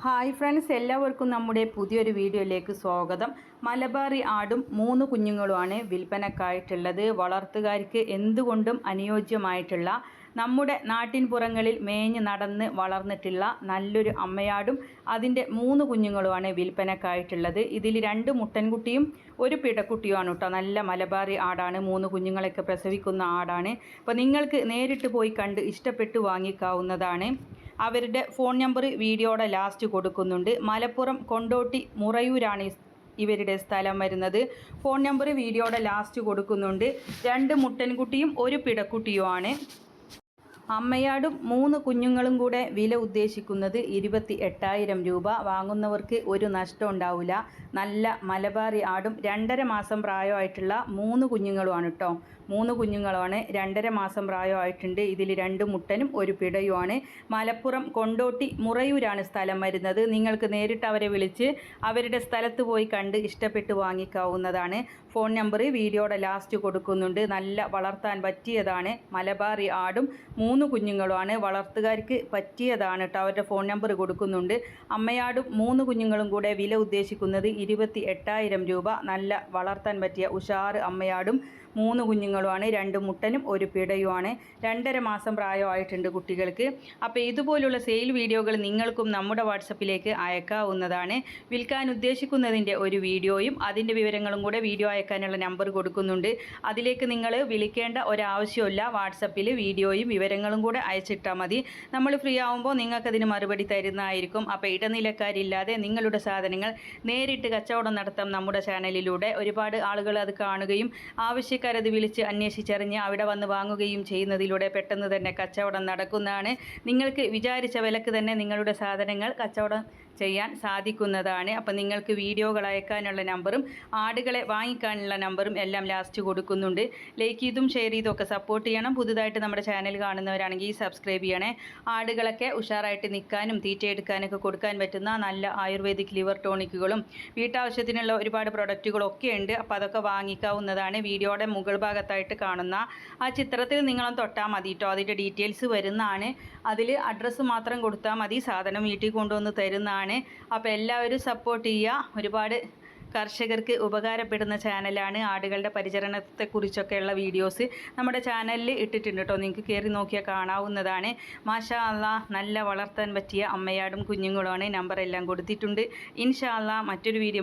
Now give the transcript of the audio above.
Hi friends, എല്ലാവർക്കും നമ്മുടെ പുതിയൊരു വീഡിയോയിലേക്ക് സ്വാഗതം. മലബാറി ആടും 3 കുഞ്ഞുങ്ങളുമാണ് വിൽപ്പനക്കായിട്ടുള്ളത്. വളർത്തുകാർക്ക് എന്തുകൊണ്ടും അനുയോജ്യമായിട്ടുള്ള നമ്മുടെ നാട്ടിൻപുറങ്ങളിൽ മേഞ്ഞ് നടന്ന് വളർന്നിട്ടുള്ള നല്ലൊരു അമ്മയാടും അതിൻ്റെ 3 കുഞ്ഞുങ്ങളുമാണ് വിൽപ്പനക്കായിട്ടുള്ളത്. ഇതിൽ 2 മുട്ടൻകുട്ടിയും ഒരു പിടക്കുട്ടിയുമാണ് കേട്ടോ. നല്ല മലബാറി ആടാണ്. 3 കുഞ്ഞുങ്ങളൊക്കെ പ്രസവിക്കുന്ന ആടാണ്. അപ്പോൾ നിങ്ങൾക്ക് നേരിട്ട് പോയി കണ്ട് ഇഷ്ടപ്പെട്ട് വാങ്ങിക്കാവുന്നതാണ്. അവരുടെ ഫോൺ നമ്പർ വീഡിയോയുടെ ലാസ്റ്റ് കൊടുക്കുന്നുണ്ട്. മലപ്പുറം കൊണ്ടോട്ടി മുറയൂരാണ് ഇവരുടെ സ്ഥലം വരുന്നത്. ഫോൺ നമ്പർ വീഡിയോയുടെ ലാസ്റ്റ് കൊടുക്കുന്നുണ്ട്. 2 മുട്ടൻകുട്ടിയും ഒരു പിടക്കുട്ടിയുമാണ്. അമ്മയാടും 3 കുഞ്ഞുങ്ങളും കൂടെ വില ഉദ്ദേശിക്കുന്നത് 28,000 രൂപ. വാങ്ങുന്നവർക്ക് ഒരു നഷ്ടം ഉണ്ടാവില്ല. നല്ല മലബാറി ആടും 2.5 മാസം പ്രായമായിട്ടുള്ള 3 കുഞ്ഞുങ്ങളുമാണ് കേട്ടോ. 3 കുഞ്ഞുങ്ങളുമാണ്. 2.5 മാസം പ്രായമായിട്ടുണ്ട്. ഇതിൽ 2 മുട്ടനും ഒരു പിടയുമാണ്. മലപ്പുറം കൊണ്ടോട്ടി മുറയൂരാണ് സ്ഥലം വരുന്നത്. നിങ്ങൾക്ക് നേരിട്ട് അവരെ വിളിച്ച് അവരുടെ സ്ഥലത്ത് പോയി കണ്ട് ഇഷ്ടപ്പെട്ട് വാങ്ങിക്കാവുന്നതാണ്. ഫോൺ നമ്പർ വീഡിയോയുടെ ലാസ്റ്റ് കൊടുക്കുന്നുണ്ട്. നല്ല വളർത്താൻ പറ്റിയതാണ്. മലബാറി ആടും 3 കുഞ്ഞുങ്ങളുമാണ്. വളർത്തുകാർക്ക് പറ്റിയതാണ് കേട്ടോ. അവരുടെ ഫോൺ നമ്പർ കൊടുക്കുന്നുണ്ട്. അമ്മയാടും 3 കുഞ്ഞുങ്ങളും കൂടെ വില ഉദ്ദേശിക്കുന്നത് 28,000 രൂപ. നല്ല വളർത്താൻ പറ്റിയ ഉഷാറ് അമ്മയാടും 3 കുഞ്ഞുങ്ങളുമാണ്. 2 മുട്ടനും ഒരു പിടയുമാണ്. 2.5 മാസം പ്രായമായിട്ടുണ്ട് കുട്ടികൾക്ക്. അപ്പോൾ ഇതുപോലുള്ള സെയിൽ വീഡിയോകൾ നിങ്ങൾക്കും നമ്മുടെ വാട്സപ്പിലേക്ക് അയക്കാവുന്നതാണ്. വിൽക്കാൻ ഉദ്ദേശിക്കുന്നതിൻ്റെ ഒരു വീഡിയോയും അതിൻ്റെ വിവരങ്ങളും കൂടെ വീഡിയോ അയക്കാനുള്ള നമ്പർ കൊടുക്കുന്നുണ്ട്. അതിലേക്ക് നിങ്ങൾ വിളിക്കേണ്ട ഒരാവശ്യമില്ല. വാട്സപ്പിൽ വീഡിയോയും വിവരങ്ങളും കൂടെ അയച്ചിട്ടാൽ മതി. നമ്മൾ ഫ്രീ ആകുമ്പോൾ നിങ്ങൾക്കതിന് മറുപടി തരുന്നതായിരിക്കും. അപ്പോൾ ഇടനിലക്കാരില്ലാതെ നിങ്ങളുടെ സാധനങ്ങൾ നേരിട്ട് കച്ചവടം നടത്താം നമ്മുടെ ചാനലിലൂടെ. ഒരുപാട് ആളുകൾ അത് കാണുകയും ആവശ്യക്കാരത് വിളിച്ച് അന്വേഷിച്ചറിഞ്ഞ് അവിടെ വന്ന് വാങ്ങുകയും ചെയ്യുന്നതിലൂടെ പെട്ടെന്ന് തന്നെ കച്ചവടം നടക്കുന്നതാണ്. നിങ്ങൾക്ക് വിചാരിച്ച വിലക്ക് തന്നെ നിങ്ങളുടെ സാധനങ്ങൾ കച്ചവടം ചെയ്യാൻ സാധിക്കുന്നതാണ്. അപ്പം നിങ്ങൾക്ക് വീഡിയോകൾ അയക്കാനുള്ള നമ്പറും ആടുകളെ വാങ്ങിക്കാനുള്ള നമ്പറും എല്ലാം ലാസ്റ്റ് കൊടുക്കുന്നുണ്ട്. ലൈക്ക് ചെയ്തും ഷെയർ ചെയ്തും ഒക്കെ സപ്പോർട്ട് ചെയ്യണം. പുതുതായിട്ട് നമ്മുടെ ചാനൽ കാണുന്നവരാണെങ്കിൽ സബ്സ്ക്രൈബ് ചെയ്യണേ. ആടുകളൊക്കെ ഉഷാറായിട്ട് നിൽക്കാനും തീറ്റയെടുക്കാനൊക്കെ കൊടുക്കാൻ പറ്റുന്ന നല്ല ആയുർവേദിക് ലിവർ ടോണിക്കുകളും വീട്ടാവശ്യത്തിനുള്ള ഒരുപാട് പ്രൊഡക്റ്റുകളൊക്കെ ഉണ്ട്. അപ്പോൾ അതൊക്കെ വാങ്ങിക്കാവുന്നതാണ്. വീഡിയോയുടെ മുകൾ ഭാഗത്തായിട്ട് കാണുന്ന ആ ചിത്രത്തിൽ നിങ്ങളും തൊട്ടാൽ മതി കേട്ടോ. അതിൻ്റെ ഡീറ്റെയിൽസ് വരുന്നതാണ്. അതിൽ അഡ്രസ്സ് മാത്രം കൊടുത്താൽ മതി. സാധനം വീട്ടിൽ കൊണ്ടുവന്ന് തരുന്നതാണ്. അപ്പോൾ എല്ലാവരും സപ്പോർട്ട് ചെയ്യുക. ഒരുപാട് കർഷകർക്ക് ഉപകാരപ്പെടുന്ന ചാനലാണ്. ആടുകളുടെ പരിചരണത്തെക്കുറിച്ചൊക്കെയുള്ള വീഡിയോസ് നമ്മുടെ ചാനലിൽ ഇട്ടിട്ടുണ്ട് കേട്ടോ. നിങ്ങൾക്ക് കയറി നോക്കിയാൽ കാണാവുന്നതാണ്. മാഷാ അല്ലാഹ്, നല്ല വളർത്താൻ പറ്റിയ അമ്മയാടും കുഞ്ഞുങ്ങളുമാണ്. നമ്പർ എല്ലാം കൊടുത്തിട്ടുണ്ട്. ഇൻഷാ അല്ലാഹ് മറ്റൊരു വീഡിയോ